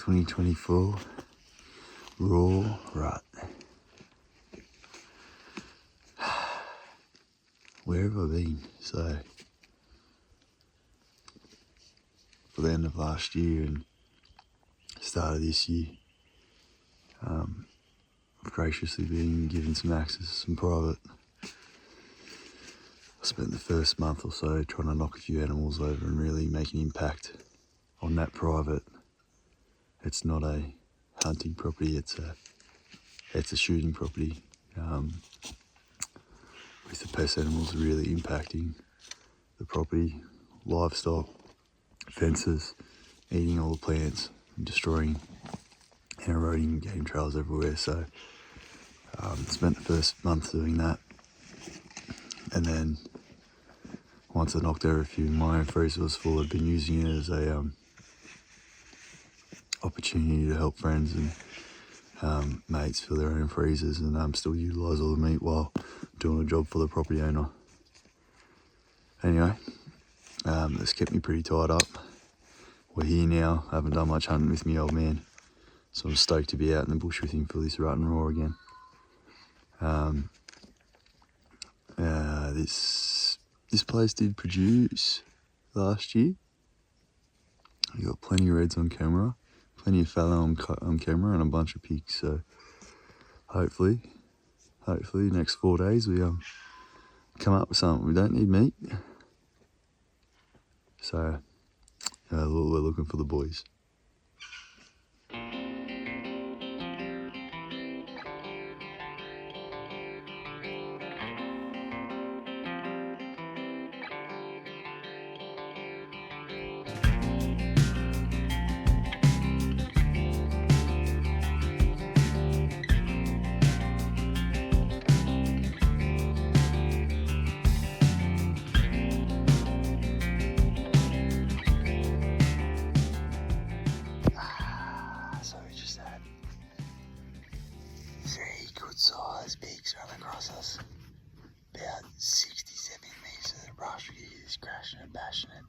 2024 raw rut. Where have I been? So, for the end of last year and start of this year, I've graciously been given some access to some private. I spent the first month or so trying to knock a few animals over and really make an impact on that private. It's not a hunting property, it's a shooting property. With the pest animals really impacting the property, livestock, fences, eating all the plants and destroying and eroding game trails everywhere. So spent the first month doing that, and then once I knocked over a few, my own freezer was full. I'd been using it as a opportunity to help friends and mates fill their own freezers and still utilise all the meat while doing a job for the property owner. Anyway, it's kept me pretty tied up. We're here now. I haven't done much hunting with me old man, so I'm stoked to be out in the bush with him for this rut and raw again. This place did produce last year. We got plenty of reds on camera, plenty of fallow on camera, and a bunch of pigs. So hopefully next 4 days we come up with something. We don't need meat, so we're looking for the boys. So we just had 3 good sized pigs run across us. About 60-70 metres of the brush. We could hear this crashing and bashing it.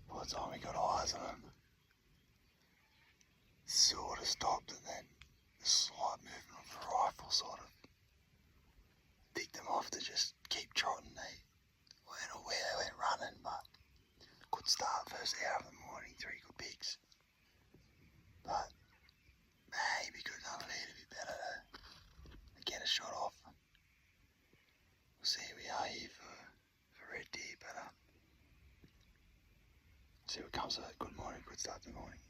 By the time we got eyes on them, sort of stopped, and then the slight movement of the rifle sort of ticked them off to just keep trotting. They weren't aware they went running, but good start. First hour of the morning, 3 good pigs. But maybe could have done it a bit better to get a shot off. We'll see who we are here for red deer, but see what comes of it. Good morning, good start to the morning.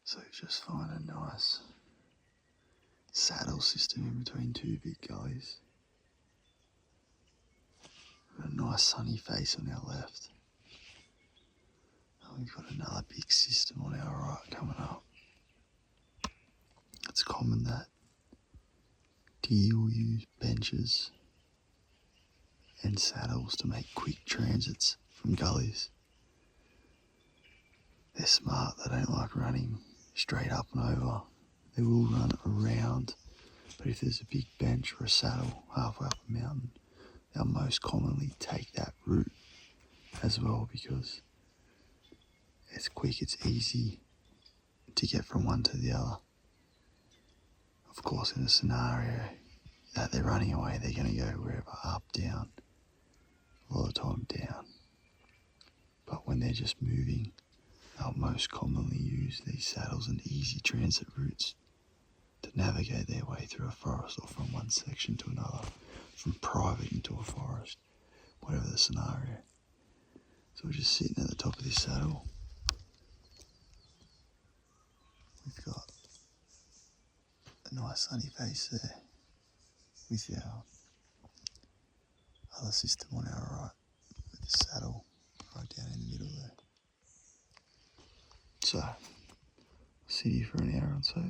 So just find a nice saddle system in between 2 big gullies. We've got a nice sunny face on our left. And we've got another big system on our right coming up. It's common that deer will use benches and saddles to make quick transits from gullies. They're smart, they don't like running straight up and over. They will run around, but if there's a big bench or a saddle halfway up a mountain, they'll most commonly take that route as well, because it's quick, it's easy to get from one to the other. Of course, in a scenario that they're running away, they're going to go wherever, up, down, a lot of time down. But when they're just moving, they'll most commonly use these saddles and easy transit routes to navigate their way through a forest, or from one section to another, from private into a forest, whatever the scenario. So we're just sitting at the top of this saddle. We've got a nice sunny face there with our other system on our right, with the saddle right down in the middle there. So, I'll sit here for an hour or so.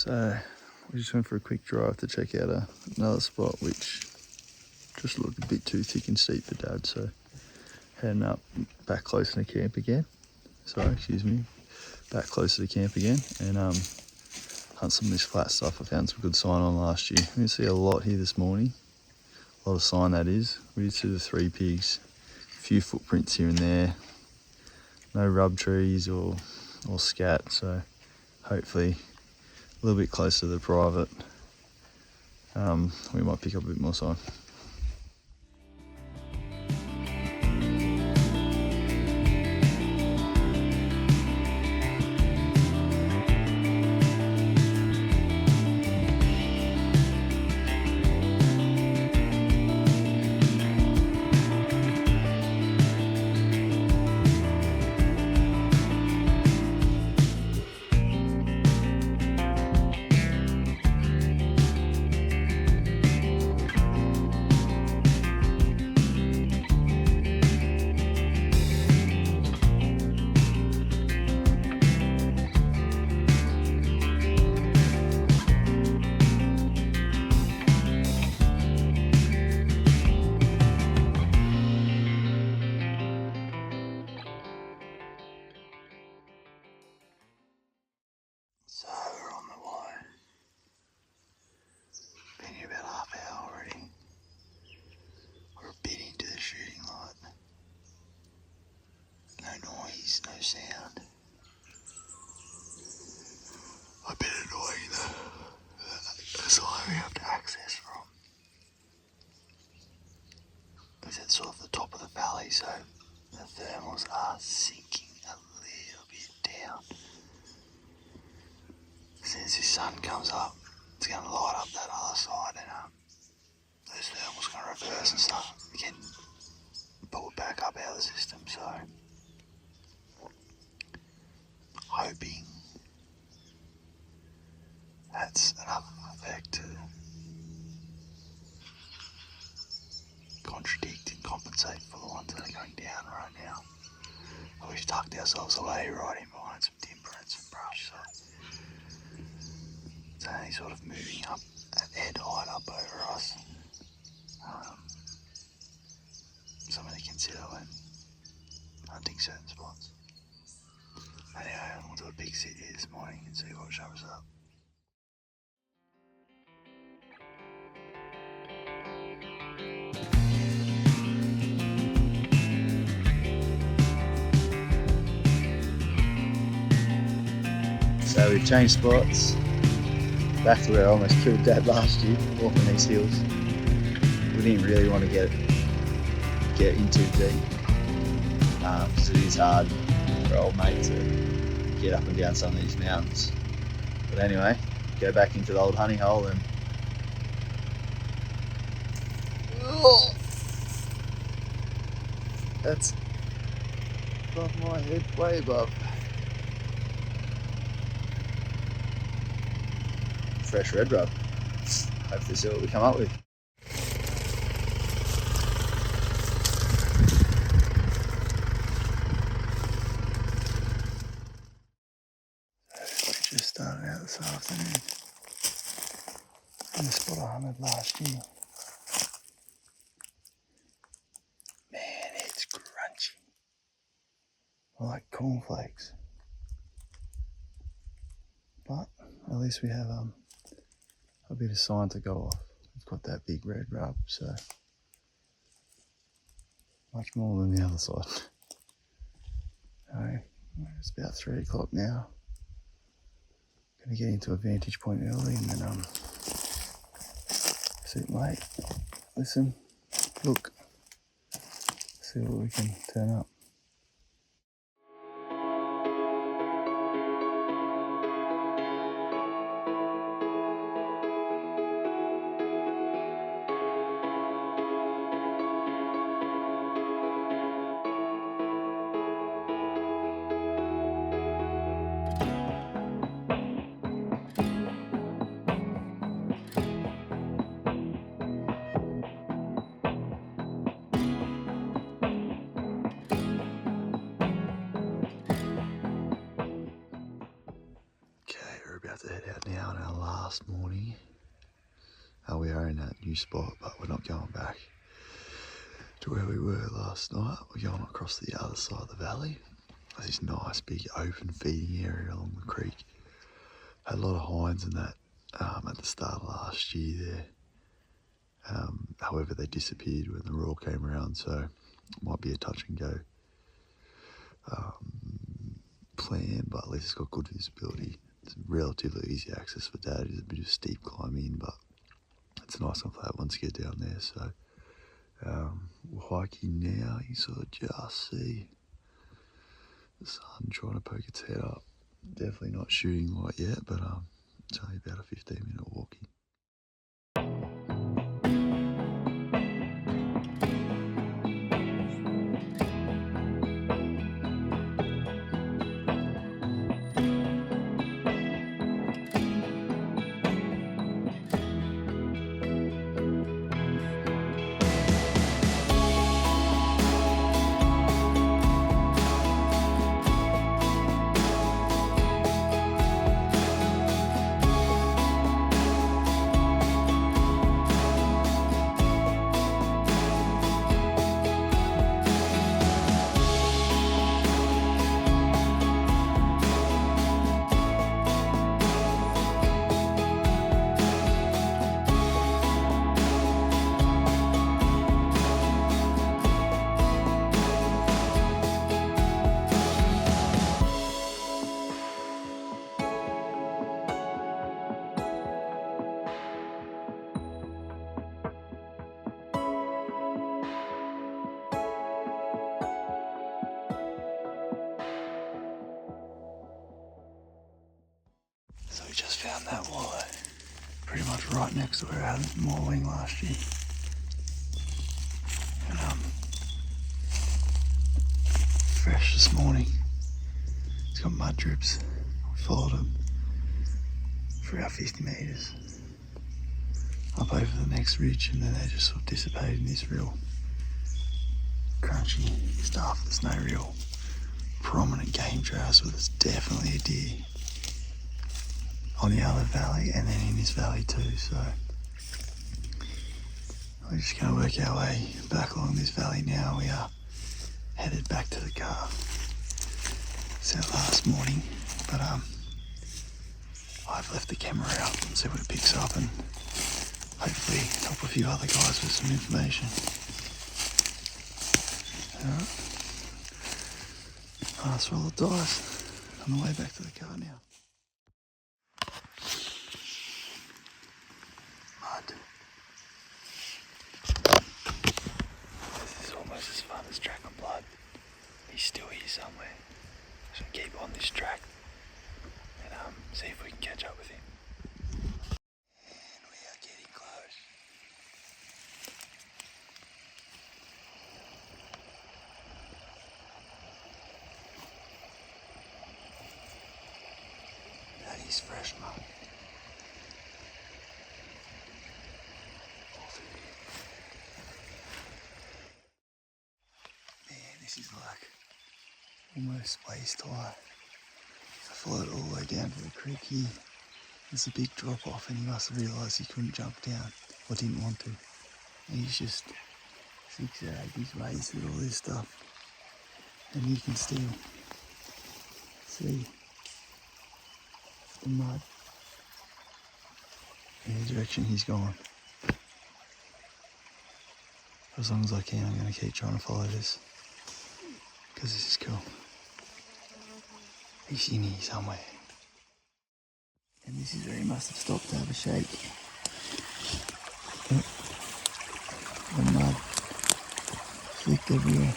So we just went for a quick drive to check out another spot which just looked a bit too thick and steep for Dad, so heading up back closer to camp again. Back closer to camp again and hunt some of this flat stuff I found some good sign on last year. We didn't see a lot here this morning, a lot of sign that is. We did see the 3 pigs, a few footprints here and there, no rub trees or scat, so hopefully a little bit closer to the private, we might pick up a bit more sign. So we're on the way. Been here about half an hour already. We're a bit into the shooting light. No noise, no sound. A bit annoying though. That's why we have to access from. Because it's sort of the top of the valley, so the thermals are sinking a little bit down. As soon as the sun comes up, it's going to light up that other side and those thermals are going to reverse and start getting pulled back up out of the system. So, hoping that's enough effect to contradict and compensate for the ones that are going down right now. But we've tucked ourselves away right in behind some timber and some brush, so it's only sort of moving up at head height up over us. Something to consider when hunting certain spots. Anyway, we'll do a big sit here this morning and see what shows up. So we've changed spots, back to where I almost killed Dad last year, walking these hills. We didn't really want to get in too deep, because it is hard for old mate to get up and down some of these mountains. But anyway, go back into the old honey hole and that's above my head, way above. Fresh red rub. Hopefully see what we come up with. We just started out this afternoon in the spot I hunted last year. Man, it's crunchy. Like cornflakes. But at least we have a bit of sign to go off. We've got that big red rub, so much more than the other side. So, it's about 3 o'clock now. Gonna get into a vantage point early and then sit and wait, listen, look, see what we can turn up. last morning. We are in that new spot, but we're not going back to where we were last night. We're going across the other side of the valley. There's this nice big open feeding area along the creek. Had a lot of hinds in that at the start of last year there. However, they disappeared when the roar came around, so it might be a touch and go plan, but at least it's got good visibility. It's relatively easy access for Dad. It's a bit of steep climbing, but it's a nice and flat once you get down there. So we're hiking now. You sort of just see the sun trying to poke its head up. Definitely not shooting light yet, but it's only about a 15-minute walking. So we just found that wallow, pretty much right next to where I had mauling last year. And fresh this morning. It's got mud drips. We followed them for about 50 metres up over the next ridge, and then they just sort of dissipated in this real crunchy stuff. There's no real prominent game trails, but there's definitely a deer on the other valley and then in this valley too. So we're just going to work our way back along this valley now. We are headed back to the car. It's our last morning, but I've left the camera out and see what it picks up, and hopefully help a few other guys with some information. Last roll of dice on the way back to the car now. This is almost as fun as Track and Blood. He's still here somewhere. So keep on this track and see if we can catch up with him. And we are getting close. That is fresh mud. This is like almost waist high. I followed all the way down to the creek here. There's a big drop off, and he must have realised he couldn't jump down, or didn't want to. And he's just zigzagged his way through all this stuff. And you can still see the mud in the direction he's gone. For as long as I can, I'm going to keep trying to follow this, because this is cool. He's in here somewhere. And this is where he must have stopped to have a shake. Yep. The mud flicked everywhere.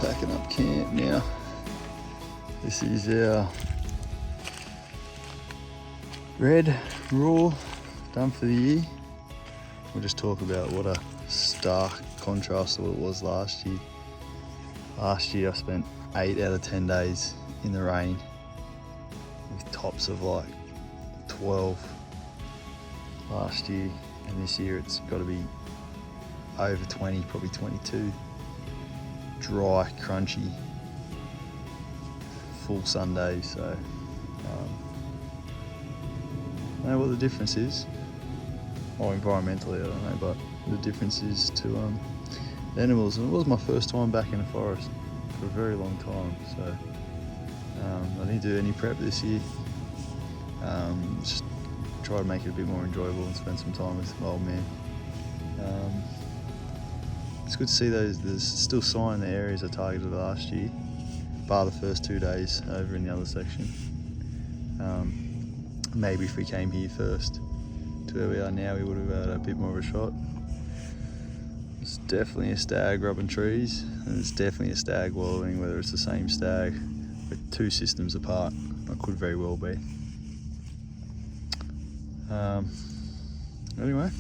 Packing up camp now. This is our Red raw done for the year. We'll just talk about what a stark contrast to what it was last year. Last year I spent 8 out of 10 days in the rain with tops of like 12 last year, and this year it's got to be over 20, probably 22. Dry, crunchy, full Sundays. So I don't know what the difference is. Or environmentally, I don't know, but the difference is to the animals. And it was my first time back in the forest for a very long time, so I didn't do any prep this year. Just try to make it a bit more enjoyable and spend some time with my old man. It's good to see there's still sign in the areas I targeted last year, bar the first 2 days over in the other section. Maybe if we came here first to where we are now, we would have had a bit more of a shot. It's definitely a stag rubbing trees, and it's definitely a stag wallowing, whether it's the same stag with 2 systems apart. It could very well be. Anyway,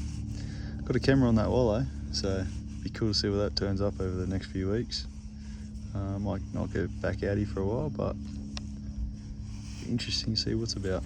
got a camera on that wallow, so it'd be cool to see what that turns up over the next few weeks. Might not get back out here for a while, but interesting to see what's about.